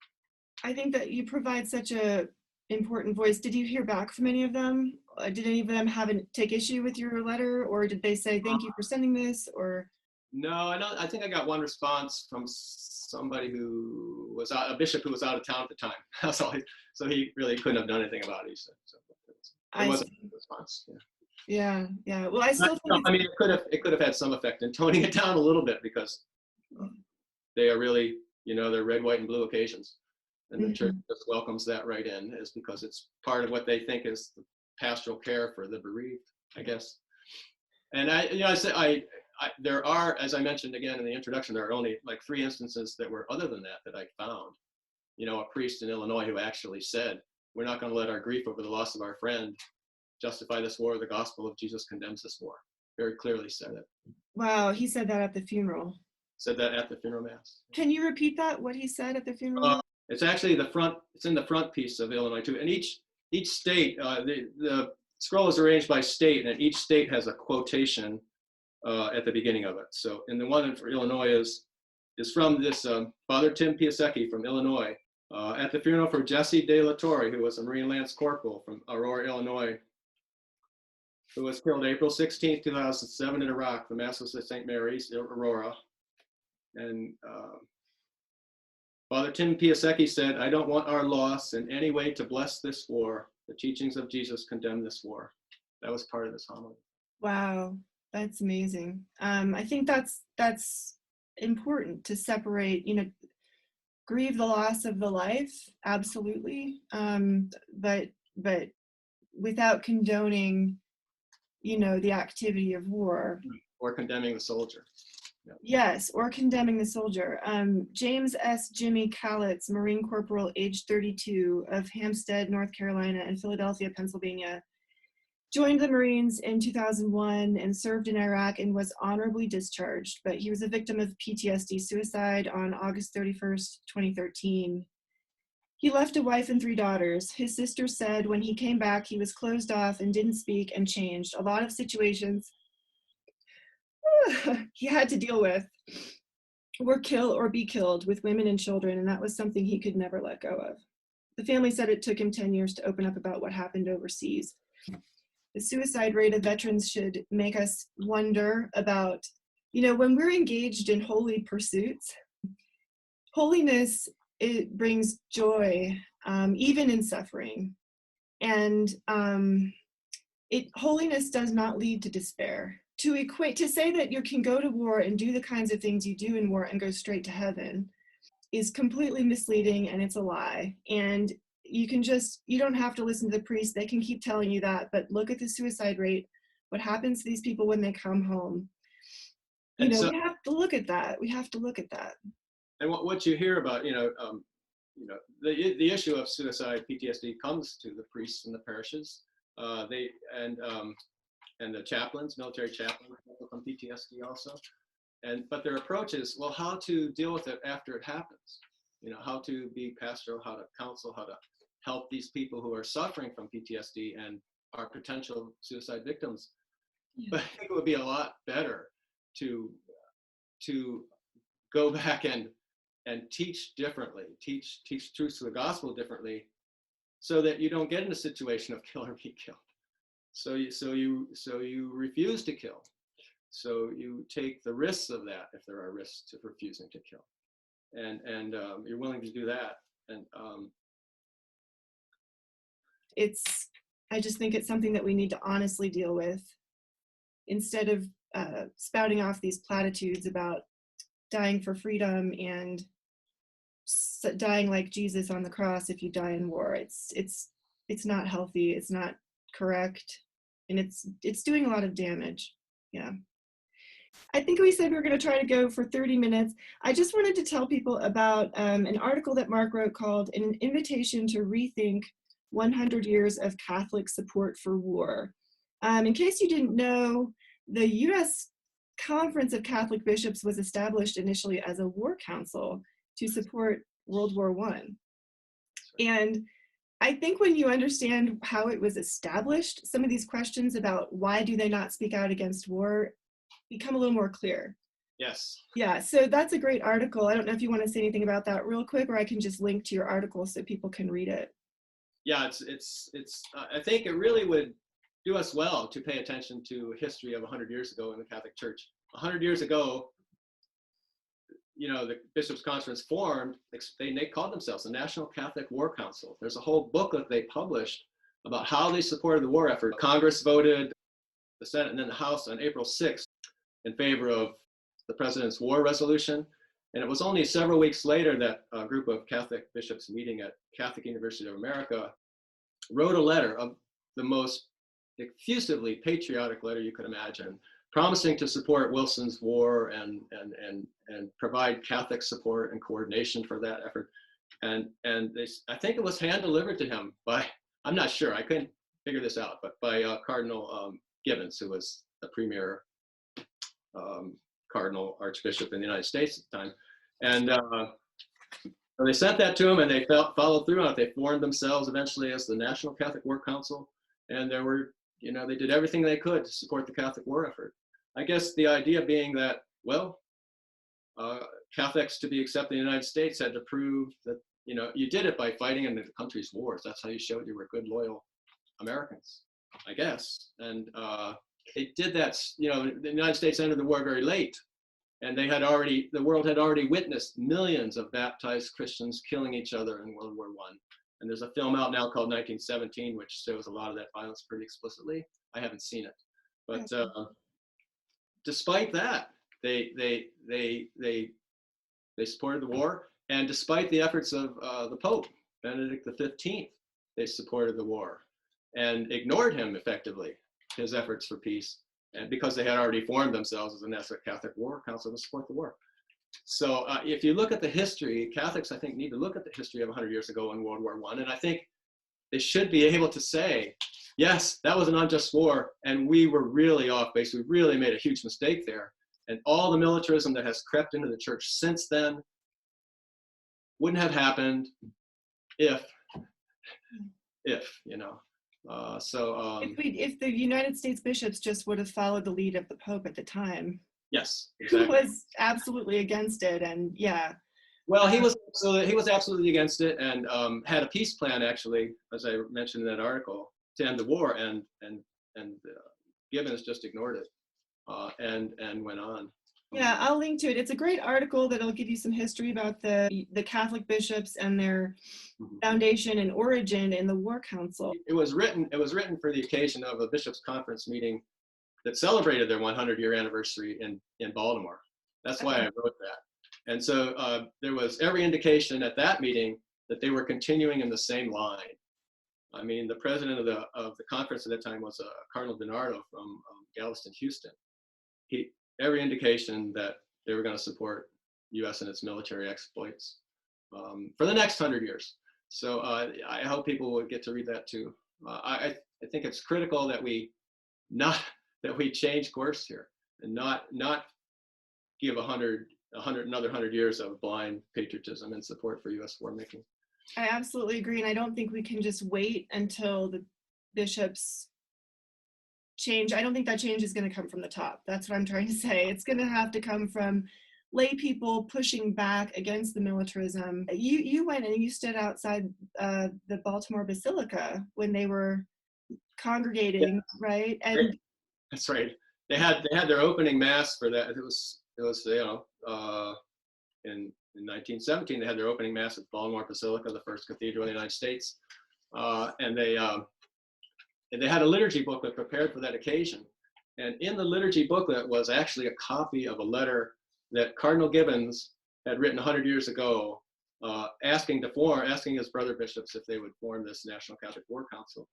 I think that you provide such a important voice. Did you hear back from any of them? Did any of them take issue with your letter, or did they say thank you for sending this? Or no, I think I got one response from somebody who was a bishop who was out of town at the time. So he really couldn't have done anything about it. So it wasn't a response. Yeah. Well, I still think it could have had some effect in toning it down a little bit, because they are really, they're red, white, and blue occasions. And the church just welcomes that right in, is because it's part of what they think is the pastoral care for the bereaved, I guess. And there are, as I mentioned again in the introduction, there are only like 3 instances that were other than that I found. A priest in Illinois who actually said, we're not going to let our grief over the loss of our friend justify this war. The gospel of Jesus condemns this war. Very clearly said it. Wow, he said that at the funeral. Said that at the funeral mass. Can you repeat that, what he said at the funeral? It's actually it's in the front piece of Illinois too. And each state, the scroll is arranged by state, and each state has a quotation at the beginning of it. So, and the one for Illinois is from this Father Tim Piasecki from Illinois. At the funeral for Jesse De La Torre, who was a Marine Lance Corporal from Aurora, Illinois, who was killed April 16, 2007 in Iraq. The Mass was at St. Mary's, Aurora. And Father Tim Piasecki said, I don't want our loss in any way to bless this war. The teachings of Jesus condemn this war. That was part of this homily. Wow, that's amazing. I think that's important to separate, grieve the loss of the life, absolutely, but without condoning, the activity of war. Or condemning the soldier. Yeah. Yes, or condemning the soldier. James S. Jimmy Calitz, Marine Corporal, age 32, of Hampstead, North Carolina, and Philadelphia, Pennsylvania, joined the Marines in 2001 and served in Iraq and was honorably discharged, but he was a victim of PTSD suicide on August 31st, 2013. He left a wife and 3 daughters. His sister said when he came back, he was closed off and didn't speak and changed. A lot of situations he had to deal with were kill or be killed with women and children, and that was something he could never let go of. The family said it took him 10 years to open up about what happened overseas. The suicide rate of veterans should make us wonder about, when we're engaged in holy pursuits, holiness, it brings joy, even in suffering. And holiness does not lead to despair. To say that you can go to war and do the kinds of things you do in war and go straight to heaven is completely misleading, and it's a lie. And you don't have to listen to the priest. They can keep telling you that, but look at the suicide rate. What happens to these people when they come home? We have to look at that. We have to look at that. And what you hear about, the issue of suicide, PTSD, comes to the priests in the parishes. And the chaplains, military chaplains, from PTSD also. But their approach is, well, how to deal with it after it happens. How to be pastoral, how to counsel, how to help these people who are suffering from PTSD and are potential suicide victims. Yeah. But I think it would be a lot better to go back and teach differently, teach truths of the gospel differently, so that you don't get in a situation of kill or be killed. So you refuse to kill. So you take the risks of that, if there are risks to refusing to kill, and you're willing to do that. And I just think it's something that we need to honestly deal with, instead of spouting off these platitudes about dying for freedom and dying like Jesus on the cross if you die in war. It's not healthy. It's not correct, and it's doing a lot of damage. Yeah. I think we said we were going to try to go for 30 minutes. I just wanted to tell people about an article that Mark wrote called An Invitation to Rethink 100 Years of Catholic Support for War. In case you didn't know, the U.S. Conference of Catholic Bishops was established initially as a war council to support World War I. And I think when you understand how it was established, some of these questions about why do they not speak out against war become a little more clear. Yes. Yeah, so that's a great article. I don't know if you want to say anything about that real quick, or I can just link to your article so people can read it. Yeah, it's I think it really would do us well to pay attention to history of 100 years ago in the Catholic Church. 100 years ago, the Bishops' Conference formed. They called themselves the National Catholic War Council. There's a whole booklet they published about how they supported the war effort. Congress voted, the Senate, and then the House on April 6th in favor of the President's war resolution. And it was only several weeks later that a group of Catholic bishops meeting at Catholic University of America wrote a letter, of the most effusively patriotic letter you could imagine, promising to support Wilson's war and provide Catholic support and coordination for that effort. And I think it was hand delivered to him by, I'm not sure, I couldn't figure this out, but by Cardinal Gibbons, who was the premier Cardinal Archbishop in the United States at the time. And they sent that to him, and they followed through on it. They formed themselves eventually as the National Catholic War Council, and there were, they did everything they could to support the Catholic war effort. I guess the idea being that, well, Catholics to be accepted in the United States had to prove that, you did it by fighting in the country's wars. That's how you showed you were good, loyal Americans, I guess. And it did that, the United States entered the war very late, and the world had already witnessed millions of baptized Christians killing each other in World War I. And there's a film out now called 1917, which shows a lot of that violence pretty explicitly. I haven't seen it, but despite that, they supported the war, and despite the efforts of the Pope, Benedict XV, they supported the war and ignored him effectively, his efforts for peace, and because they had already formed themselves as a National Catholic War Council to support the war. So if you look at the history, Catholics, I think, need to look at the history of 100 years ago in World War I, and I think they should be able to say, yes, that was an unjust war, and we were really off base. We really made a huge mistake there. And all the militarism that has crept into the church since then wouldn't have happened if if the United States bishops just would have followed the lead of the Pope at the time. Yes, exactly. Who was absolutely against it, and yeah. Well, he was absolutely against it, and had a peace plan, actually, as I mentioned in that article, to end the war, and Gibbons just ignored it and went on. Yeah, I'll link to it. It's a great article that'll give you some history about the Catholic bishops and their foundation and origin in the War Council. It was written for the occasion of a bishops' conference meeting that celebrated their 100-year anniversary in Baltimore. That's why I wrote that. And so there was every indication at that meeting that they were continuing in the same line. I mean, the president of the conference at that time was Cardinal DiNardo from Galveston, Houston. Every indication that they were going to support U.S. and its military exploits for the next 100 years. So I hope people will get to read that too. I think it's critical that we change course here and not give another 100 years of blind patriotism and support for U.S. war making. I absolutely agree, and I don't think we can just wait until the bishops change. I don't think that change is going to come from the top. That's what I'm trying to say. It's going to have to come from lay people pushing back against the militarism. You went and you stood outside the Baltimore Basilica when they were congregating, yeah. Right? And that's right. They had their opening mass for that. It was in 1917 they had their opening mass at Baltimore Basilica, the first cathedral in the United States, and they had a liturgy booklet prepared for that occasion. And in the liturgy booklet was actually a copy of a letter that Cardinal Gibbons had written 100 years ago, asking his brother bishops if they would form this National Catholic War Council.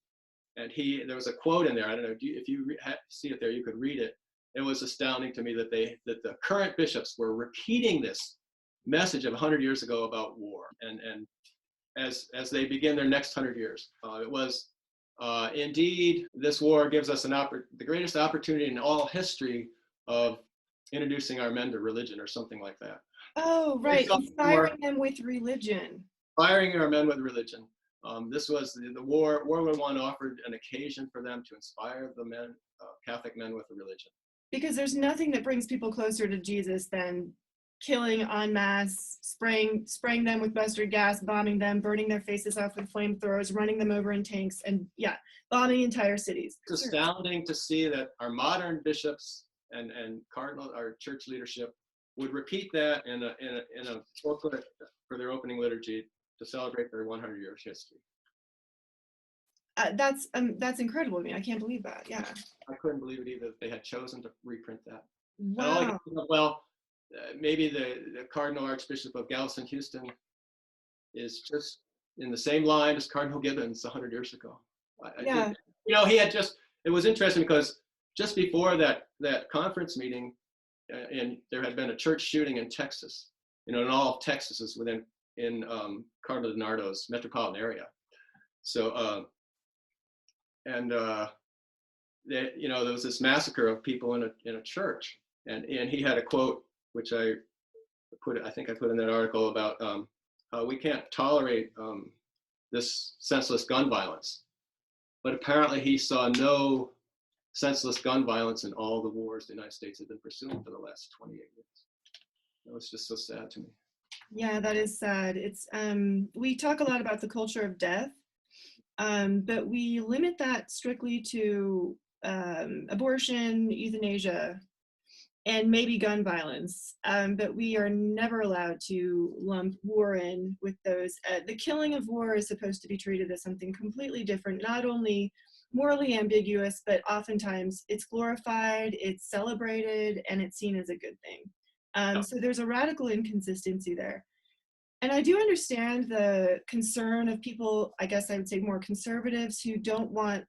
And there was a quote in there. I don't know if you see it there, you could read it. It was astounding to me that the current bishops were repeating this message of 100 years ago about war, and as they begin their next 100 years, it was indeed, this war gives us the greatest opportunity in all history of introducing our men to religion, or something like that. Oh, right, inspiring them with religion. Inspiring our men with religion. This was the war. World War I offered an occasion for them to inspire the men, Catholic men, with the religion. Because there's nothing that brings people closer to Jesus than killing en masse, spraying them with mustard gas, bombing them, burning their faces off with flamethrowers, running them over in tanks, and bombing entire cities. It's astounding to see that our modern bishops and cardinal, our church leadership, would repeat that in a booklet for their opening liturgy to celebrate their 100 years history. That's incredible. I mean, I can't believe that. Yeah. I couldn't believe it either that they had chosen to reprint that. Wow. Maybe the Cardinal Archbishop of Galveston, Houston, is just in the same line as Cardinal Gibbons 100 years ago. I think, it was interesting because just before that conference meeting, there had been a church shooting in Texas. And all of Texas is in Cardinal DiNardo's metropolitan area. So, there was this massacre of people in a church, and he had a quote which I think I put in that article about how we can't tolerate this senseless gun violence. But apparently he saw no senseless gun violence in all the wars the United States had been pursuing for the last 28 years. That was just so sad to me. Yeah, that is sad. It's we talk a lot about the culture of death, but we limit that strictly to abortion, euthanasia, and maybe gun violence, but we are never allowed to lump war in with those. The killing of war is supposed to be treated as something completely different, not only morally ambiguous, but oftentimes it's glorified, it's celebrated, and it's seen as a good thing. So there's a radical inconsistency there. And I do understand the concern of people, I guess I would say more conservatives, who don't want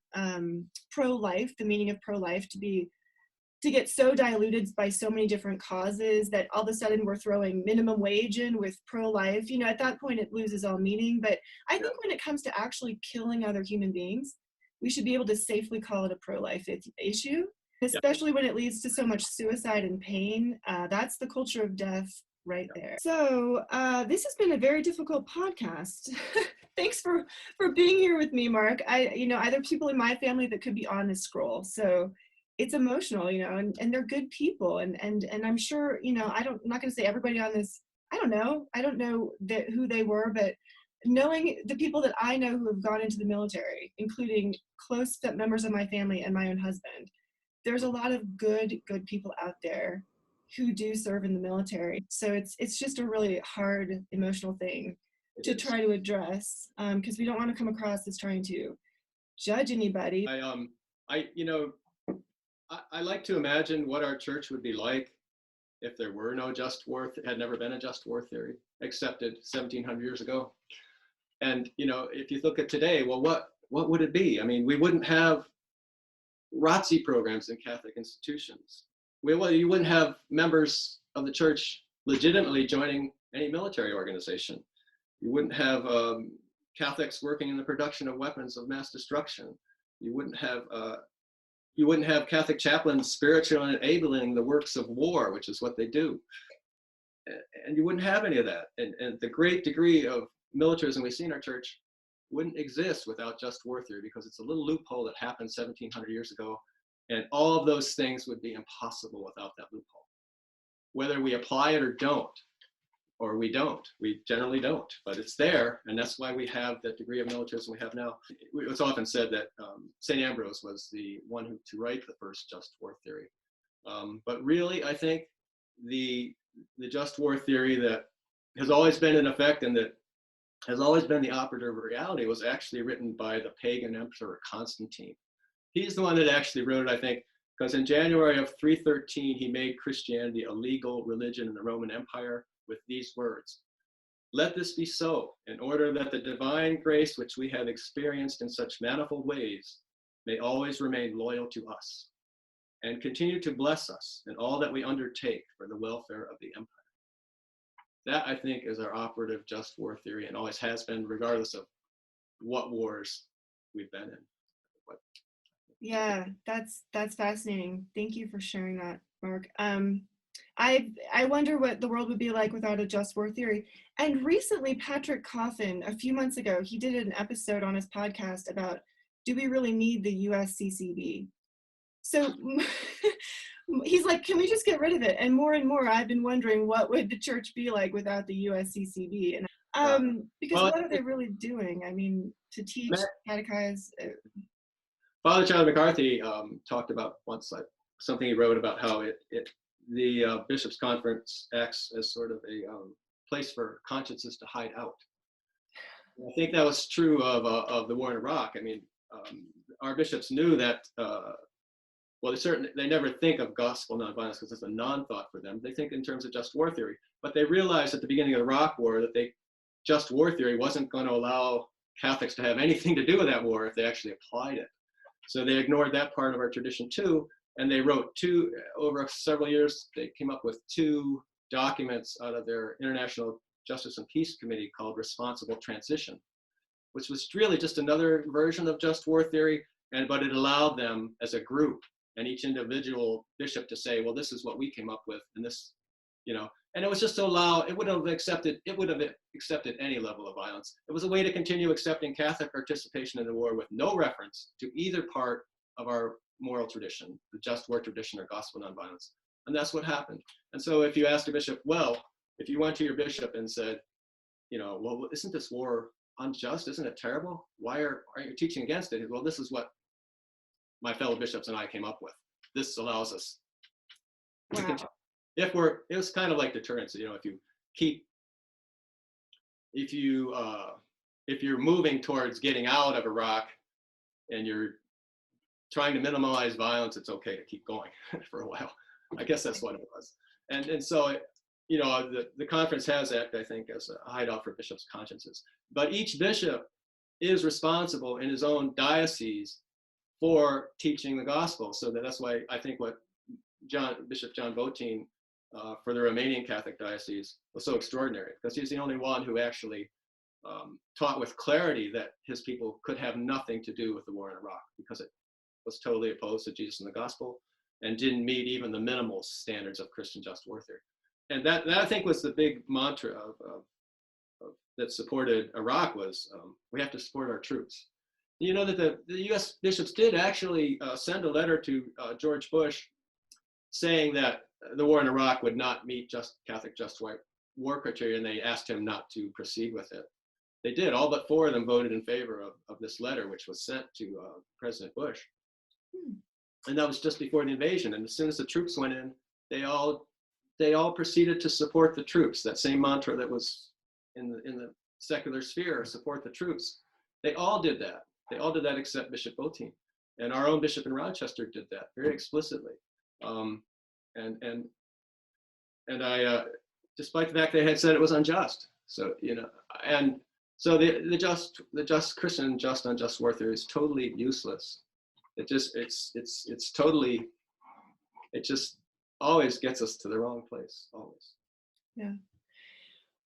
pro-life, the meaning of pro-life, to get so diluted by so many different causes that all of a sudden we're throwing minimum wage in with pro-life. At that point it loses all meaning. But I think when it comes to actually killing other human beings, we should be able to safely call it a pro-life issue, especially when it leads to so much suicide and pain. That's the culture of death right there. So this has been a very difficult podcast. Thanks for being here with me, Mark. There are people in my family that could be on this scroll, so it's emotional, and they're good people, and I'm sure, I'm not going to say everybody on this. I don't know who they were, but knowing the people that I know who have gone into the military, including close members of my family and my own husband, there's a lot of good people out there who do serve in the military. So it's just a really hard emotional thing to try to address, because we don't want to come across as trying to judge anybody. I like to imagine what our church would be like if there were no just war, had never been a just war theory accepted 1700 years ago. And, you know, if you look at today, well, what would it be? I mean, we wouldn't have ROTC programs in Catholic institutions. Well, you wouldn't have members of the church legitimately joining any military organization. You wouldn't have Catholics working in the production of weapons of mass destruction. You wouldn't have Catholic chaplains spiritually enabling the works of war, which is what they do. And you wouldn't have any of that. And the great degree of militarism we see in our church wouldn't exist without just war theory, because it's a little loophole that happened 1700 years ago. And all of those things would be impossible without that loophole. Whether we apply it or don't, or we don't, we generally don't, but it's there. And that's why we have that degree of militarism we have now. It's often said that St. Ambrose was the one to write the first just war theory. But really, I think the just war theory that has always been in effect and that has always been the operative reality was actually written by the pagan emperor Constantine. He's the one that actually wrote it, I think, because in January of 313, he made Christianity a legal religion in the Roman Empire with these words: "Let this be so, in order that the divine grace which we have experienced in such manifold ways may always remain loyal to us and continue to bless us in all that we undertake for the welfare of the empire." That, I think, is our operative just war theory, and always has been, regardless of what wars we've been in. Yeah, that's fascinating. Thank you for sharing that, Mark. I wonder what the world would be like without a just war theory. And recently, Patrick Coffin, a few months ago, he did an episode on his podcast about, do we really need the USCCB? So he's like, can we just get rid of it? And more, I've been wondering, what would the church be like without the USCCB? And because well, what are they really doing? I mean, to teach, catechize. Father John McCarthy talked about once something he wrote about how the Bishops' Conference acts as sort of a place for consciences to hide out. And I think that was true of the war in Iraq. I mean, our bishops knew that. Well, they never think of gospel nonviolence because it's a non-thought for them. They think in terms of just war theory, but they realized at the beginning of the Iraq War that just war theory wasn't going to allow Catholics to have anything to do with that war if they actually applied it. So they ignored that part of our tradition too, and they wrote over several years, they came up with 2 documents out of their International Justice and Peace Committee called Responsible Transition, which was really just another version of just war theory, but it allowed them as a group and each individual bishop to say, well, this is what we came up with, and this, and it was just to allow, it would have accepted any level of violence. It was a way to continue accepting Catholic participation in the war with no reference to either part of our moral tradition, the just war tradition or gospel nonviolence. And that's what happened. And so if you asked a bishop, well, if you went to your bishop and said, well, isn't this war unjust? Isn't it terrible? Why are you teaching against it? Well, this is what my fellow bishops and I came up with. This allows us to continue. It was kind of like deterrence. If you're moving towards getting out of Iraq and you're trying to minimize violence, it's okay to keep going for a while. I guess that's what it was. And so, the conference has acted, I think, as a hideout for bishops' consciences. But each bishop is responsible in his own diocese for teaching the gospel. So that's why I think what Bishop John Botein for the Romanian Catholic Diocese was so extraordinary, because he's the only one who actually taught with clarity that his people could have nothing to do with the war in Iraq, because it was totally opposed to Jesus and the gospel and didn't meet even the minimal standards of Christian just war theory. And that I think was the big mantra that supported Iraq was, we have to support our troops. That the U.S. bishops did actually send a letter to George Bush saying that the war in Iraq would not meet Catholic just war criteria, and they asked him not to proceed with it. They did. All but 4 of them voted in favor of this letter, which was sent to President Bush. And that was just before the invasion. And as soon as the troops went in, they all proceeded to support the troops. That same mantra that was in the secular sphere, support the troops. They all did that. They all did that except Bishop Botein. And our own bishop in Rochester did that very explicitly. And I, despite the fact they had said it was unjust. So, and So the just Christian, just unjust warfare is totally useless. It just always gets us to the wrong place, always. Yeah.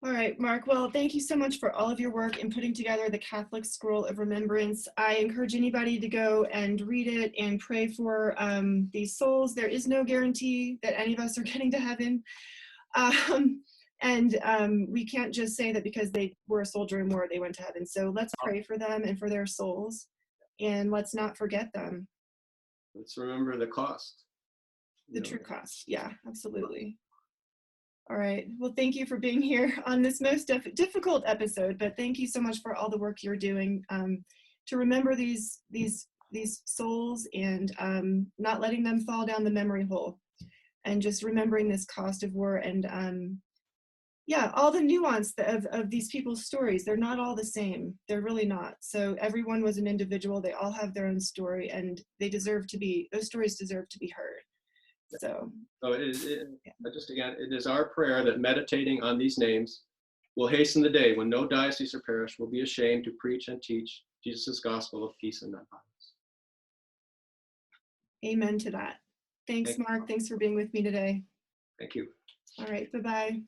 All right, Mark. Well, thank you so much for all of your work in putting together the Catholic Scroll of Remembrance. I encourage anybody to go and read it and pray for these souls. There is no guarantee that any of us are getting to heaven. We can't just say that because they were a soldier in war, they went to heaven. So let's pray for them and for their souls, and let's not forget them. Let's remember the cost. The true cost. Yeah, absolutely. All right. Well, thank you for being here on this most difficult episode, but thank you so much for all the work you're doing to remember these souls and not letting them fall down the memory hole, and just remembering this cost of war and yeah, all the nuance of these people's stories. They're not all the same. They're really not. So everyone was an individual. They all have their own story, and those stories deserve to be heard. So it is our prayer that meditating on these names will hasten the day when no diocese or parish will be ashamed to preach and teach Jesus' gospel of peace and nonviolence. Amen to that. Thanks, Mark. Thanks for being with me today. Thank you. All right. Bye-bye.